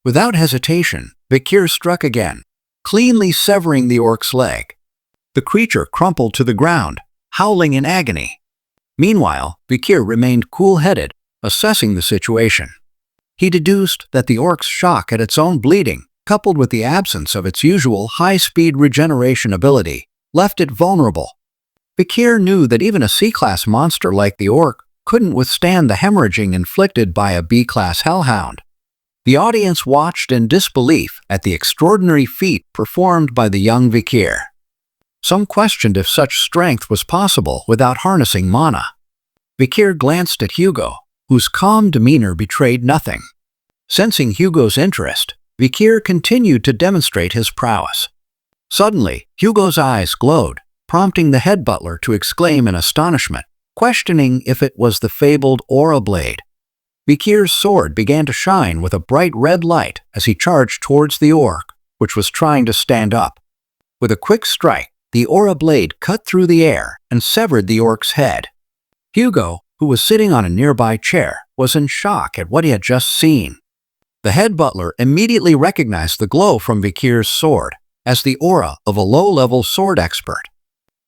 Without hesitation, Vikir struck again, cleanly severing the orc's leg. The creature crumpled to the ground, howling in agony. Meanwhile, Vikir remained cool-headed, assessing the situation. He deduced that the orc's shock at its own bleeding, coupled with the absence of its usual high-speed regeneration ability, left it vulnerable. Vikir knew that even a C-class monster like the orc couldn't withstand the hemorrhaging inflicted by a B-class hellhound. The audience watched in disbelief at the extraordinary feat performed by the young Vikir. Some questioned if such strength was possible without harnessing mana. Vikir glanced at Hugo, whose calm demeanor betrayed nothing. Sensing Hugo's interest, Vikir continued to demonstrate his prowess. Suddenly, Hugo's eyes glowed, prompting the head butler to exclaim in astonishment, questioning if it was the fabled aura blade. Vikir's sword began to shine with a bright red light as he charged towards the orc, which was trying to stand up. With a quick strike, the aura blade cut through the air and severed the orc's head. Hugo, who was sitting on a nearby chair, was in shock at what he had just seen. The head butler immediately recognized the glow from Vikir's sword as the aura of a low-level sword expert.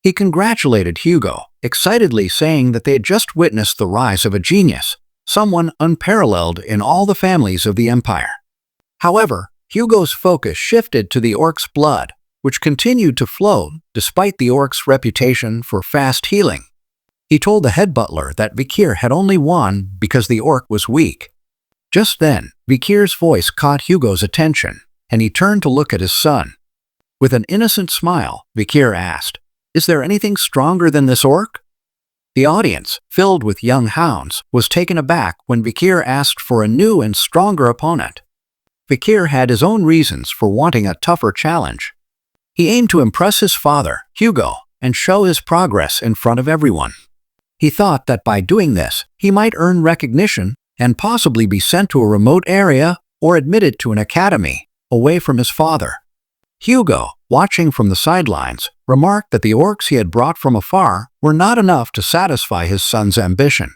He congratulated Hugo, excitedly saying that they had just witnessed the rise of a genius, someone unparalleled in all the families of the Empire. However, Hugo's focus shifted to the orc's blood, which continued to flow despite the orc's reputation for fast healing. He told the head butler that Vikir had only won because the orc was weak. Just then, Vikir's voice caught Hugo's attention, and he turned to look at his son. With an innocent smile, Vikir asked, "Is there anything stronger than this orc?" The audience, filled with young hounds, was taken aback when Vikir asked for a new and stronger opponent. Vikir had his own reasons for wanting a tougher challenge. He aimed to impress his father, Hugo, and show his progress in front of everyone. He thought that by doing this, he might earn recognition and possibly be sent to a remote area or admitted to an academy, away from his father. Hugo, watching from the sidelines, remarked that the orcs he had brought from afar were not enough to satisfy his son's ambition.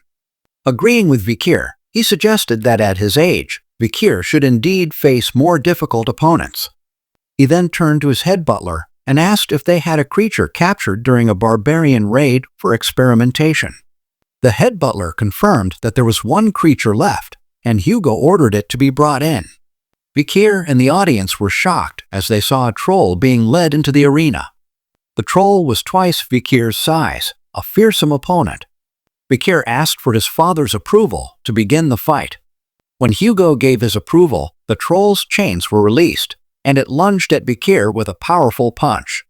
Agreeing with Vikir, he suggested that at his age, Vikir should indeed face more difficult opponents. He then turned to his head butler and asked if they had a creature captured during a barbarian raid for experimentation. The head butler confirmed that there was one creature left, and Hugo ordered it to be brought in. Vikir and the audience were shocked as they saw a troll being led into the arena. The troll was twice Vikir's size, a fearsome opponent. Vikir asked for his father's approval to begin the fight. When Hugo gave his approval, the troll's chains were released, and it lunged at Vikir with a powerful punch.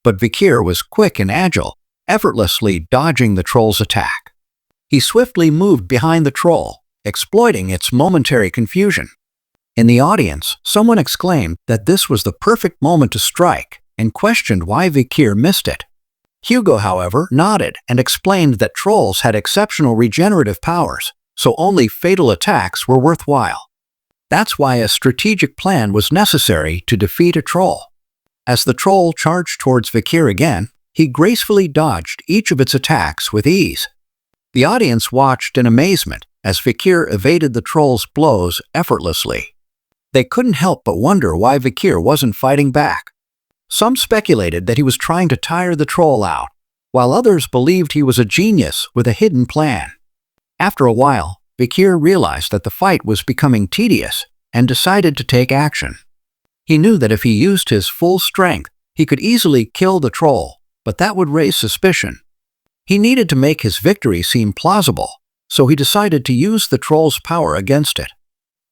But Vikir was quick and agile, effortlessly dodging the troll's attack. He swiftly moved behind the troll, exploiting its momentary confusion. In the audience, someone exclaimed that this was the perfect moment to strike and questioned why Vikir missed it. Hugo, however, nodded and explained that trolls had exceptional regenerative powers, so only fatal attacks were worthwhile. That's why a strategic plan was necessary to defeat a troll. As the troll charged towards Vikir again, he gracefully dodged each of its attacks with ease. The audience watched in amazement as Vikir evaded the troll's blows effortlessly. They couldn't help but wonder why Vikir wasn't fighting back. Some speculated that he was trying to tire the troll out, while others believed he was a genius with a hidden plan. After a while, Vikir realized that the fight was becoming tedious and decided to take action. He knew that if he used his full strength, he could easily kill the troll, but that would raise suspicion. He needed to make his victory seem plausible, so he decided to use the troll's power against it.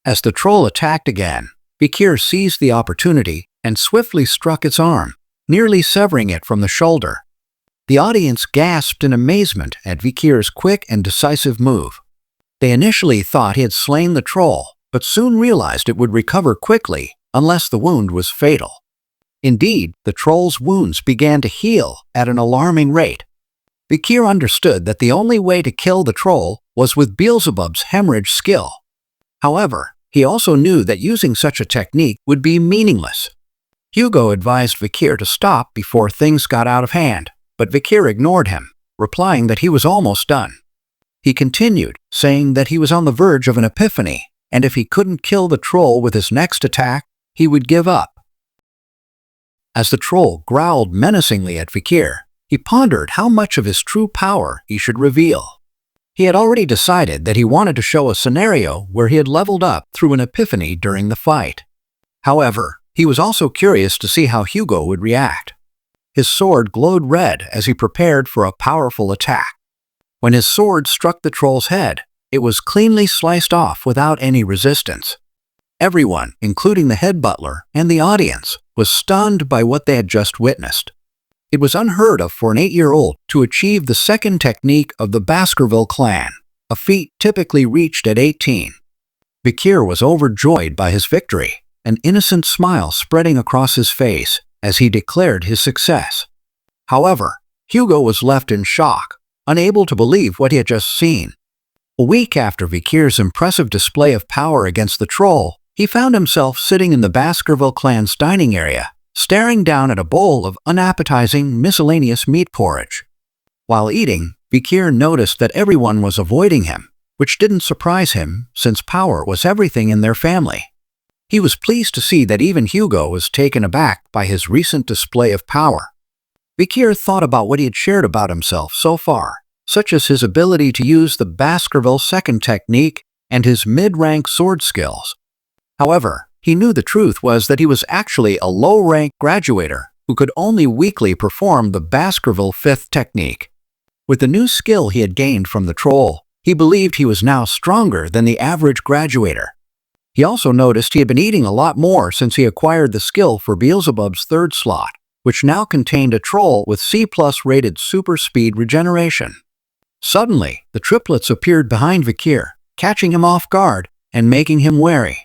As the troll attacked again, Vikir seized the opportunity and swiftly struck its arm, nearly severing it from the shoulder. The audience gasped in amazement at Vikir's quick and decisive move. They initially thought he had slain the troll, but soon realized it would recover quickly unless the wound was fatal. Indeed, the troll's wounds began to heal at an alarming rate. Vikir understood that the only way to kill the troll was with Beelzebub's hemorrhage skill. However, he also knew that using such a technique would be meaningless. Hugo advised Vikir to stop before things got out of hand, but Vikir ignored him, replying that he was almost done. He continued, saying that he was on the verge of an epiphany and if he couldn't kill the troll with his next attack, he would give up. As the troll growled menacingly at Vikir, he pondered how much of his true power he should reveal. He had already decided that he wanted to show a scenario where he had leveled up through an epiphany during the fight. However, he was also curious to see how Hugo would react. His sword glowed red as he prepared for a powerful attack. When his sword struck the troll's head, it was cleanly sliced off without any resistance. Everyone, including the head butler and the audience, was stunned by what they had just witnessed. It was unheard of for an 8-year-old to achieve the second technique of the Baskerville clan, a feat typically reached at 18. Vikir was overjoyed by his victory, an innocent smile spreading across his face as he declared his success. However, Hugo was left in shock, unable to believe what he had just seen. A week after Vikir's impressive display of power against the troll, he found himself sitting in the Baskerville clan's dining area, staring down at a bowl of unappetizing miscellaneous meat porridge. While eating, Vikir noticed that everyone was avoiding him, which didn't surprise him since power was everything in their family. He was pleased to see that even Hugo was taken aback by his recent display of power. Vikir thought about what he had shared about himself so far, such as his ability to use the Baskerville second technique and his mid-rank sword skills. However, he knew the truth was that he was actually a low-rank graduator who could only weakly perform the Baskerville fifth technique. With the new skill he had gained from the troll, he believed he was now stronger than the average graduator. He also noticed he had been eating a lot more since he acquired the skill for Beelzebub's third slot, which now contained a troll with C+ rated super speed regeneration. Suddenly, the triplets appeared behind Vikir, catching him off guard and making him wary.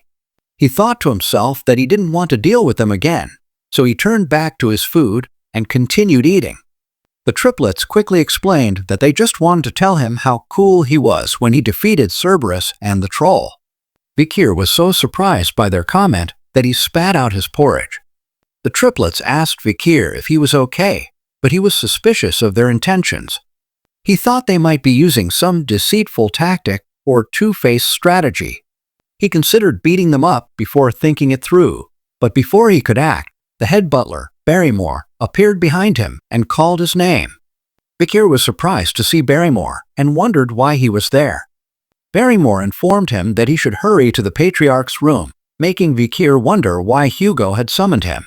He thought to himself that he didn't want to deal with them again, so he turned back to his food and continued eating. The triplets quickly explained that they just wanted to tell him how cool he was when he defeated Cerberus and the troll. Vikir was so surprised by their comment that he spat out his porridge. The triplets asked Vikir if he was okay, but he was suspicious of their intentions. He thought they might be using some deceitful tactic or two-faced strategy. He considered beating them up before thinking it through, but before he could act, the head butler, Barrymore, appeared behind him and called his name. Vikir was surprised to see Barrymore and wondered why he was there. Barrymore informed him that he should hurry to the Patriarch's room, making Vikir wonder why Hugo had summoned him.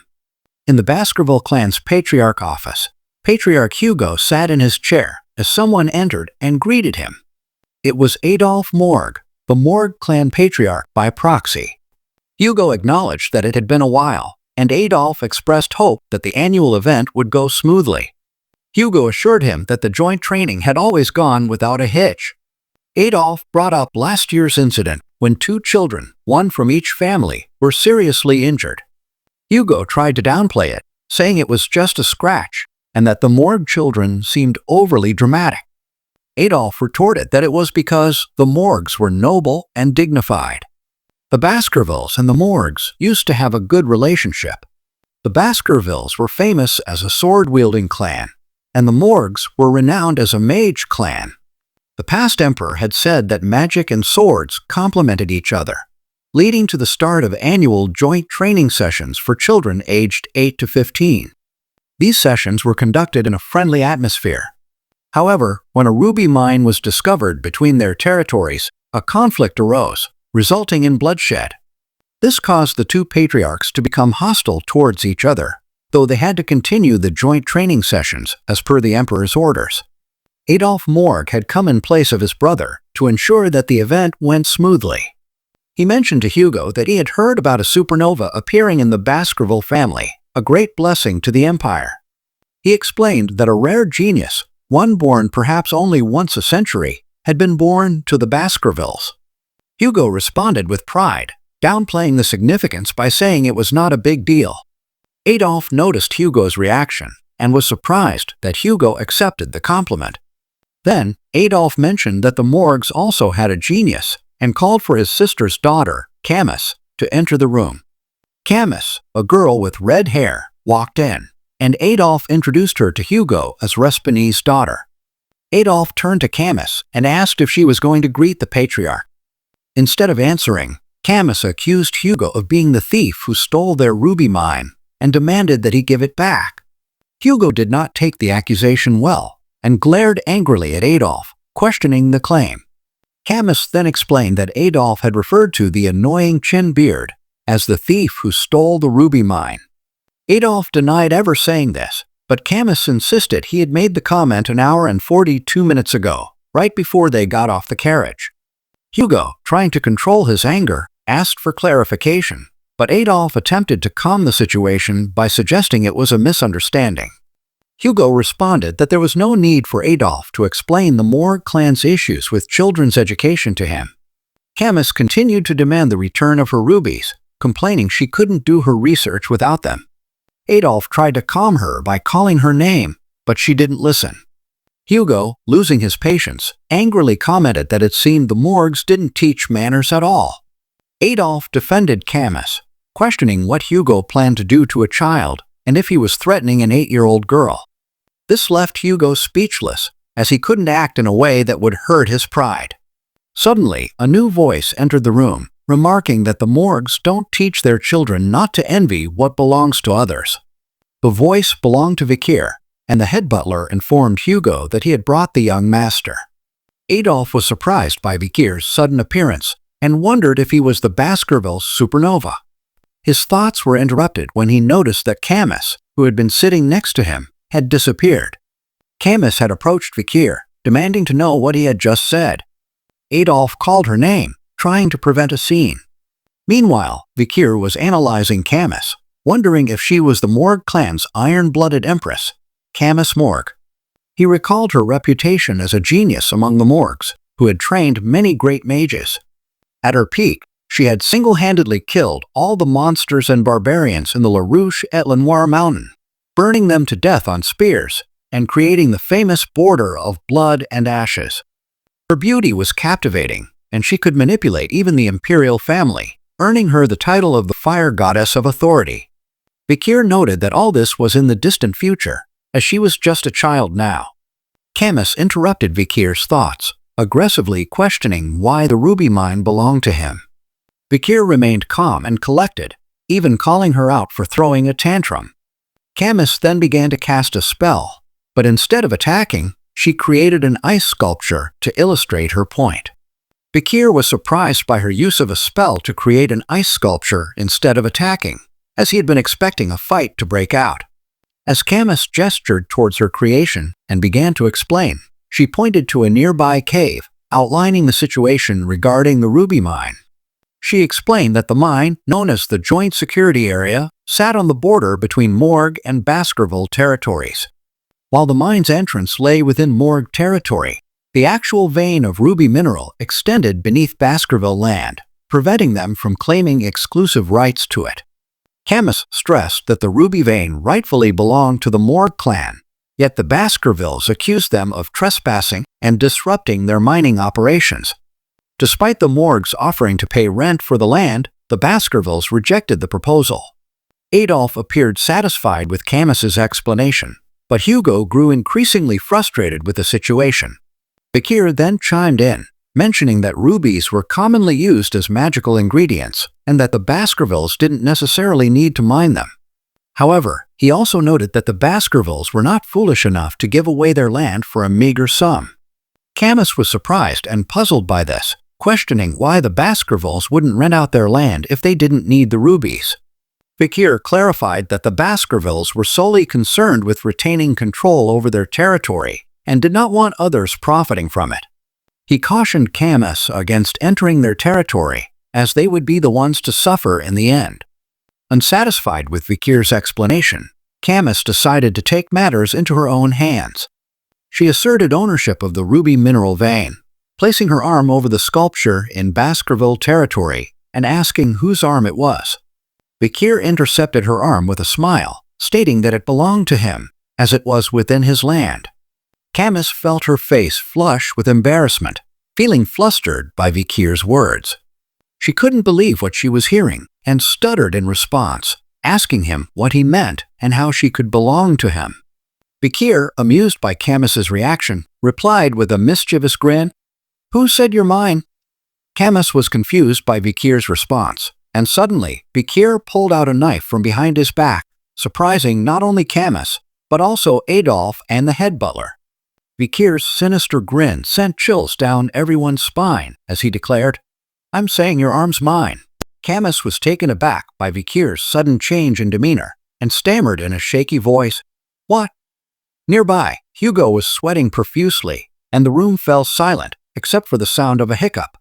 In the Baskerville clan's Patriarch office, Patriarch Hugo sat in his chair as someone entered and greeted him. It was Adolphe Morgue, the Morgue clan Patriarch by proxy. Hugo acknowledged that it had been a while, and Adolphe expressed hope that the annual event would go smoothly. Hugo assured him that the joint training had always gone without a hitch. Adolphe brought up last year's incident when 2 children, one from each family, were seriously injured. Hugo tried to downplay it, saying it was just a scratch, and that the Morgue children seemed overly dramatic. Adolphe retorted that it was because the Morgues were noble and dignified. The Baskervilles and the Morgues used to have a good relationship. The Baskervilles were famous as a sword-wielding clan, and the Morgues were renowned as a mage clan. The past emperor had said that magic and swords complemented each other, leading to the start of annual joint training sessions for children aged 8 to 15. These sessions were conducted in a friendly atmosphere. However, when a ruby mine was discovered between their territories, a conflict arose, resulting in bloodshed. This caused the 2 patriarchs to become hostile towards each other, though they had to continue the joint training sessions as per the emperor's orders. Adolphe Morgue had come in place of his brother to ensure that the event went smoothly. He mentioned to Hugo that he had heard about a supernova appearing in the Baskerville family, a great blessing to the empire. He explained that a rare genius, one born perhaps only once a century, had been born to the Baskervilles. Hugo responded with pride, downplaying the significance by saying it was not a big deal. Adolphe noticed Hugo's reaction and was surprised that Hugo accepted the compliment. Then, Adolphe mentioned that the Morgues also had a genius and called for his sister's daughter, Camus, to enter the room. Camus, a girl with red hair, walked in, and Adolphe introduced her to Hugo as Respigny's daughter. Adolphe turned to Camus and asked if she was going to greet the patriarch. Instead of answering, Camus accused Hugo of being the thief who stole their ruby mine and demanded that he give it back. Hugo did not take the accusation well and glared angrily at Adolphe, questioning the claim. Camus then explained that Adolphe had referred to the annoying chin beard as the thief who stole the ruby mine. Adolphe denied ever saying this, but Camus insisted he had made the comment an hour and 42 minutes ago, right before they got off the carriage. Hugo, trying to control his anger, asked for clarification, but Adolphe attempted to calm the situation by suggesting it was a misunderstanding. Hugo responded that there was no need for Adolphe to explain the Morgue clan's issues with children's education to him. Camus continued to demand the return of her rubies, complaining she couldn't do her research without them. Adolphe tried to calm her by calling her name, but she didn't listen. Hugo, losing his patience, angrily commented that it seemed the morgues didn't teach manners at all. Adolphe defended Camus, questioning what Hugo planned to do to a child and if he was threatening an 8-year-old girl. This left Hugo speechless, as he couldn't act in a way that would hurt his pride. Suddenly, a new voice entered the room, remarking that the morgues don't teach their children not to envy what belongs to others. The voice belonged to Vikir, and the head butler informed Hugo that he had brought the young master. Adolphe was surprised by Vikir's sudden appearance and wondered if he was the Baskerville's supernova. His thoughts were interrupted when he noticed that Camus, who had been sitting next to him, had disappeared. Camus had approached Vikir, demanding to know what he had just said. Adolphe called her name, trying to prevent a scene. Meanwhile, Vikir was analyzing Camus, wondering if she was the Morgue clan's iron-blooded empress, Camus Morgue. He recalled her reputation as a genius among the Morgues, who had trained many great mages. At her peak, she had single-handedly killed all the monsters and barbarians in the La Roche-et-Lenoir mountain, burning them to death on spears and creating the famous border of blood and ashes. Her beauty was captivating, and she could manipulate even the imperial family, earning her the title of the Fire Goddess of Authority. Vikir noted that all this was in the distant future, as she was just a child now. Camus interrupted Vikir's thoughts, aggressively questioning why the ruby mine belonged to him. Vikir remained calm and collected, even calling her out for throwing a tantrum. Camus then began to cast a spell, but instead of attacking, she created an ice sculpture to illustrate her point. Vikir was surprised by her use of a spell to create an ice sculpture instead of attacking, as he had been expecting a fight to break out. As Camus gestured towards her creation and began to explain, she pointed to a nearby cave, outlining the situation regarding the ruby mine. She explained that the mine, known as the Joint Security Area, sat on the border between Morgue and Baskerville territories. While the mine's entrance lay within Morgue territory, the actual vein of ruby mineral extended beneath Baskerville land, preventing them from claiming exclusive rights to it. Camus stressed that the ruby vein rightfully belonged to the Morgue clan, yet the Baskervilles accused them of trespassing and disrupting their mining operations. Despite the Morgues offering to pay rent for the land, the Baskervilles rejected the proposal. Adolphe appeared satisfied with Camus's explanation, but Hugo grew increasingly frustrated with the situation. Vikir then chimed in, mentioning that rubies were commonly used as magical ingredients and that the Baskervilles didn't necessarily need to mine them. However, he also noted that the Baskervilles were not foolish enough to give away their land for a meager sum. Camus was surprised and puzzled by this, questioning why the Baskervilles wouldn't rent out their land if they didn't need the rubies. Vikir clarified that the Baskervilles were solely concerned with retaining control over their territory and did not want others profiting from it. He cautioned Camus against entering their territory, as they would be the ones to suffer in the end. Unsatisfied with Vikir's explanation, Camus decided to take matters into her own hands. She asserted ownership of the ruby mineral vein, placing her arm over the sculpture in Baskerville territory and asking whose arm it was. Vikir intercepted her arm with a smile, stating that it belonged to him, as it was within his land. Camus felt her face flush with embarrassment, feeling flustered by Vikir's words. She couldn't believe what she was hearing and stuttered in response, asking him what he meant and how she could belong to him. Vikir, amused by Camus's reaction, replied with a mischievous grin, "Who said you're mine?" Camus was confused by Vikir's response, and suddenly, Vikir pulled out a knife from behind his back, surprising not only Camus, but also Adolf and the head butler. Vikir's sinister grin sent chills down everyone's spine as he declared, "I'm saying your arm's mine." Camus was taken aback by Vikir's sudden change in demeanor and stammered in a shaky voice, "What?" Nearby, Hugo was sweating profusely, and the room fell silent except for the sound of a hiccup.